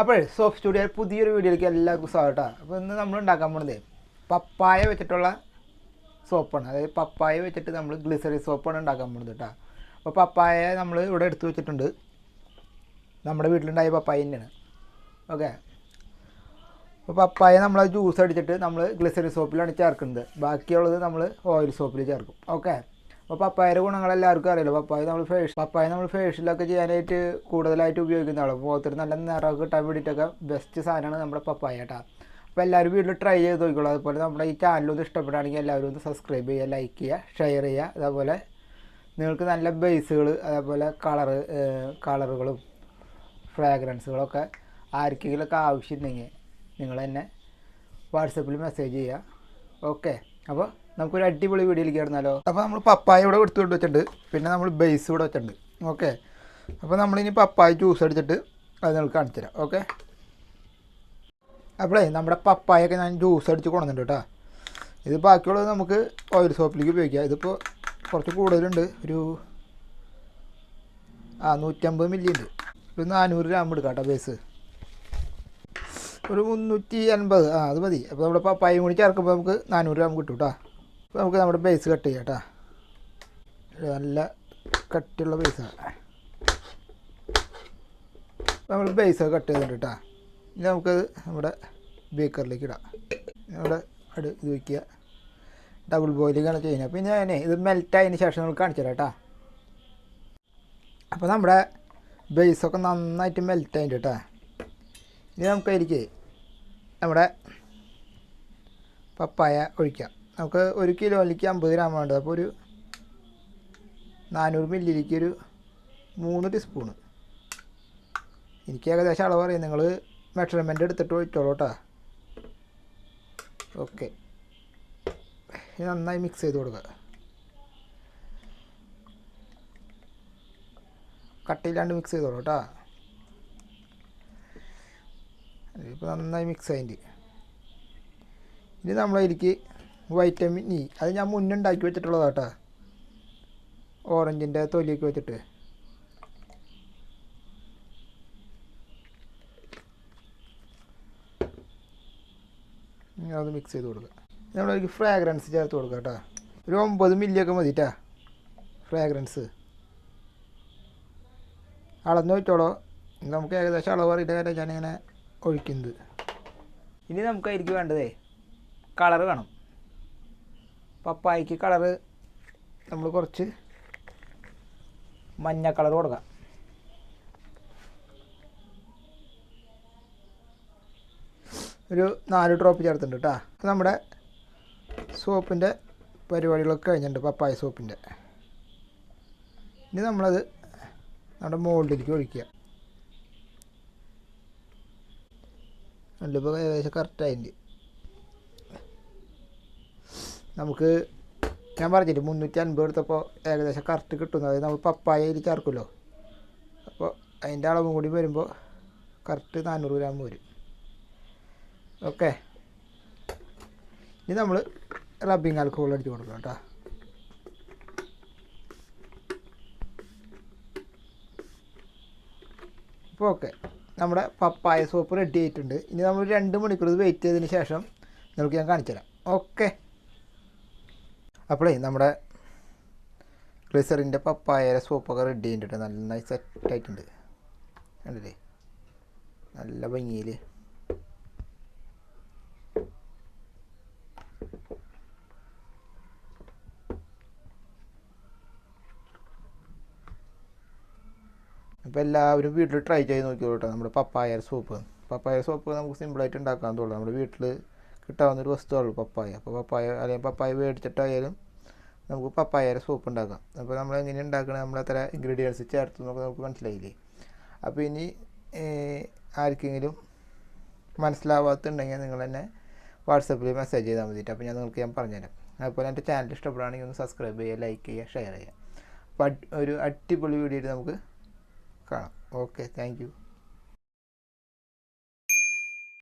അപ്പോൾ soap studio പുതിയൊരു വീഡിയോയിലേക്ക് എല്ലാവർക്കും സ്വാഗതം. അപ്പോൾ ഇന്ന് നമ്മൾ ഉണ്ടാക്കാൻ പോകുന്നത് പപ്പായ വെച്ചിട്ടുള്ള സോപ്പാണ്. അതായത് പപ്പായ വെച്ചിട്ട് നമ്മൾ ഗ്ലിസറിൻ സോപ്പാണ് ഉണ്ടാക്കാൻ പോകുന്നത് കേട്ടോ. അപ്പോൾ പപ്പായ നമ്മൾ ഇവിടെ എടുത്തു വെച്ചിട്ടുണ്ട്. നമ്മുടെ വീട്ടിലുണ്ടായ പപ്പായ തന്നെയാണ്. ഓക്കെ, അപ്പോൾ പപ്പായ നമ്മൾ ജ്യൂസ് അടിച്ചിട്ട് നമ്മൾ ഗ്ലിസറിൻ സോപ്പിലാണ് ചേർക്കുന്നത്. ബാക്കിയുള്ളത് നമ്മൾ ഓയിൽ സോപ്പിൽ ചേർക്കും. ഓക്കെ, അപ്പോൾ പപ്പായയുടെ ഗുണങ്ങളെല്ലാവർക്കും അറിയില്ല. പപ്പായ നമ്മൾ ഫേഷ്യലൊക്കെ ചെയ്യാനായിട്ട് കൂടുതലായിട്ട് ഉപയോഗിക്കുന്നതാണ്. മുഖത്തിന് നല്ല നിറമൊക്കെ കിട്ടാൻ വേണ്ടിയിട്ടൊക്കെ ബെസ്റ്റ് സാധനമാണ് നമ്മുടെ പപ്പായ കേട്ടോ. അപ്പോൾ എല്ലാവരും വീട്ടിൽ ട്രൈ ചെയ്ത് നോക്കിക്കോളൂ. അതുപോലെ നമ്മുടെ ഈ ചാനലൊന്ന് ഇഷ്ടപ്പെടുകയാണെങ്കിൽ എല്ലാവരും ഒന്ന് സബ്സ്ക്രൈബ് ചെയ്യുക, ലൈക്ക് ചെയ്യുക, ഷെയർ ചെയ്യുക. അതേപോലെ നിങ്ങൾക്ക് നല്ല ബേസുകൾ, അതേപോലെ കളറുകളും ഫ്രാഗ്രൻസുകളൊക്കെ ആർക്കെങ്കിലുമൊക്കെ ആവശ്യമുണ്ടെങ്കിൽ നിങ്ങൾ തന്നെ വാട്സപ്പിൽ മെസ്സേജ് ചെയ്യുക. ഓക്കെ, അപ്പോൾ നമുക്കൊരു അടിപൊളി വീഡിയോയിലേക്ക് കിടന്നാലോ. അപ്പോൾ നമ്മൾ പപ്പായ ഇവിടെ എടുത്തുകൊണ്ട് വെച്ചിട്ടുണ്ട്, പിന്നെ നമ്മൾ ബേസ് ഇവിടെ വെച്ചിട്ടുണ്ട്. ഓക്കെ, അപ്പോൾ നമ്മളിനി പപ്പായ ജ്യൂസ് അടിച്ചിട്ട് അത് നിങ്ങൾക്ക് കാണിച്ചു തരാം. ഓക്കെ, അപ്പോഴേ നമ്മുടെ പപ്പായൊക്കെ ഞാൻ ജ്യൂസ് അടിച്ച് കൊണ്ടുവന്നിട്ടുണ്ട് കേട്ടോ. ഇത് ബാക്കിയുള്ളത് നമുക്ക് ഓയിൽ സോപ്പിലേക്ക് ഉപയോഗിക്കാം. ഇതിപ്പോൾ കുറച്ച് കൂടുതലുണ്ട്, ഒരു 150 മില്ലി ഉണ്ട്. ഒരു 400 ഗ്രാം എടുക്കാം കേട്ടോ. ബേസ് ഒരു 380, അത് മതി. അപ്പോൾ നമ്മുടെ പപ്പായയും കൂടി ചേർക്കുമ്പോൾ നമുക്ക് 400 ഗ്രാം കിട്ടും കേട്ടോ. അപ്പോൾ നമുക്ക് നമ്മുടെ ബേസ് കട്ട് ചെയ്യാം കേട്ടോ. നല്ല കട്ടിയുള്ള ബേസാണ്. നമ്മൾ ബേസ് കട്ട് ചെയ്തിട്ടുണ്ട് കേട്ടോ. ഇനി നമുക്കത് നമ്മുടെ ബേക്കറിലേക്ക് ഇടാം. നമ്മുടെ ഇത് വയ്ക്കുക, ഡബിൾ ബോയിലിങ്ങാണ് ചെയ്യുന്നത്. പിന്നെ ഞാൻ ഇത് മെൽറ്റായതിന് ശേഷം നമുക്ക് കാണിച്ചു തരാം കേട്ടോ. അപ്പോൾ നമ്മുടെ ബേസൊക്കെ നന്നായിട്ട് മെൽറ്റായിട്ട് കേട്ടോ. ഇനി നമുക്കതിലേക്ക് നമ്മുടെ പപ്പായ ഒഴിക്കാം. നമുക്ക് 1 കിലോയിലേക്ക് 50 ഗ്രാം വേണ്ടത്. അപ്പോൾ ഒരു 400 മില്ലിയിലേക്ക് ഒരു 3 ടീസ്പൂണ്. എനിക്ക് ഏകദേശം അളവ് അറിയാം, നിങ്ങൾ മെഷർമെൻറ്റ് എടുത്തിട്ട് ഒഴിച്ചോളൂ കേട്ടോ. ഓക്കെ, ഇത് നന്നായി മിക്സ് ചെയ്ത് കൊടുക്കുക. കട്ടിയില്ലാണ്ട് മിക്സ് ചെയ്തോളൂ കേട്ടോ. ഇപ്പോൾ നന്നായി മിക്സ് ആയിട്ട് ഇനി നമ്മളതിലേക്ക് വൈറ്റമിൻ ഇ, അത് ഞാൻ മുന്നേ ഉണ്ടാക്കി വെച്ചിട്ടുള്ളതാണ് കേട്ടോ. ഓറഞ്ചിൻ്റെ തൊലിയൊക്കെ വെച്ചിട്ട് അത് മിക്സ് ചെയ്ത് കൊടുക്കുക. നമ്മളതിലേക്ക് ഫ്രാഗ്രൻസ് ചേർത്ത് കൊടുക്കുക കേട്ടോ. ഒരു 9 മില്ലിയൊക്കെ മതി കേട്ടോ ഫ്രാഗ്രൻസ്. അളന്ന് വെച്ചോളൂ. നമുക്ക് ഏകദേശം അളവ് അറിയില്ല, കാരണം ഞാനിങ്ങനെ ഒഴിക്കുന്നത്. ഇനി നമുക്ക് അതിലേക്ക് വേണ്ടതേ കളറ് വേണം. പപ്പായക്ക് കളറ് നമ്മൾ കുറച്ച് മഞ്ഞ കളർ കൊടുക്കാം. ഒരു 4 ഡ്രോപ്പ് ചേർത്തിട്ടുണ്ട് കേട്ടോ. നമ്മുടെ സോപ്പിൻ്റെ പരിപാടികളൊക്കെ കഴിഞ്ഞിട്ടുണ്ട്, പപ്പായ സോപ്പിൻ്റെ. ഇനി നമ്മളത് നമ്മുടെ മോൾഡിലേക്ക് ഒഴിക്കുക. ഇപ്പോൾ ഏകദേശം കറക്റ്റായിട്ടുണ്ട്. നമുക്ക് ഞാൻ പറഞ്ഞിട്ട് 350 എടുത്തപ്പോൾ ഏകദേശം കറക്റ്റ് കിട്ടുന്നു. അതായത് നമ്മൾ പപ്പായയിൽ ചേർക്കുമല്ലോ, അപ്പോൾ അതിൻ്റെ അളവും കൂടി വരുമ്പോൾ കറക്റ്റ് 400 ഗ്രാം വരും. ഓക്കെ, ഇനി നമ്മൾ റബ്ബിങ് ആൽക്കഹോൾ അടിച്ച് കൊടുക്കാം കേട്ടോ. അപ്പോൾ ഓക്കെ, നമ്മുടെ പപ്പായ സോപ്പ് റെഡി ആയിട്ടുണ്ട്. ഇനി നമ്മൾ 2 മണിക്കൂർ വെയിറ്റ് ചെയ്തതിന് ശേഷം നിങ്ങൾക്ക് ഞാൻ കാണിച്ചു തരാം. ഓക്കെ, അപ്പോഴേ നമ്മുടെ ഗ്ലിസറിൻ്റെ പപ്പായ സോപ്പൊക്കെ റെഡി ആയിട്ടുണ്ട്. നന്നായി സെറ്റായിട്ടുണ്ട്, കണ്ടില്ലേ, നല്ല ഭംഗിയിൽ. അപ്പോൾ എല്ലാവരും വീട്ടിൽ ട്രൈ ചെയ്ത് നോക്കിയോളൂ കേട്ടോ. നമ്മുടെ പപ്പായ സോപ്പ് നമുക്ക് സിമ്പിളായിട്ട് ഉണ്ടാക്കാൻ തോന്നുന്നു. നമ്മുടെ വീട്ടിൽ കിട്ടാവുന്നൊരു വസ്തുവുള്ളൂ പപ്പായ. അപ്പോൾ പപ്പായ അല്ലെങ്കിൽ പപ്പായ മേടിച്ചിട്ടായാലും നമുക്ക് പപ്പായ സോപ്പ് ഉണ്ടാക്കാം. അപ്പോൾ നമ്മൾ എങ്ങനെ ഉണ്ടാക്കണത്, നമ്മൾ എത്ര ഇൻഗ്രീഡിയൻസ് ചേർത്ത് എന്നൊക്കെ നമുക്ക് മനസ്സിലായില്ലേ. അപ്പോൾ ഇനി ആർക്കെങ്കിലും മനസ്സിലാവാത്തുണ്ടെങ്കിൽ നിങ്ങൾ തന്നെ വാട്സപ്പിൽ മെസ്സേജ് ചെയ്താൽ മതിയിട്ട്. അപ്പോൾ ഞാൻ പറഞ്ഞുതരാം. അതുപോലെ എൻ്റെ ചാനൽ ഇഷ്ടപ്പെടുകയാണെങ്കിൽ ഒന്ന് സബ്സ്ക്രൈബ് ചെയ്യുക, ലൈക്ക് ചെയ്യുക, ഷെയർ ചെയ്യുക. അപ്പോൾ ഒരു അടിപൊളി വീഡിയോ നമുക്ക് കാണാം. Okay, thank you.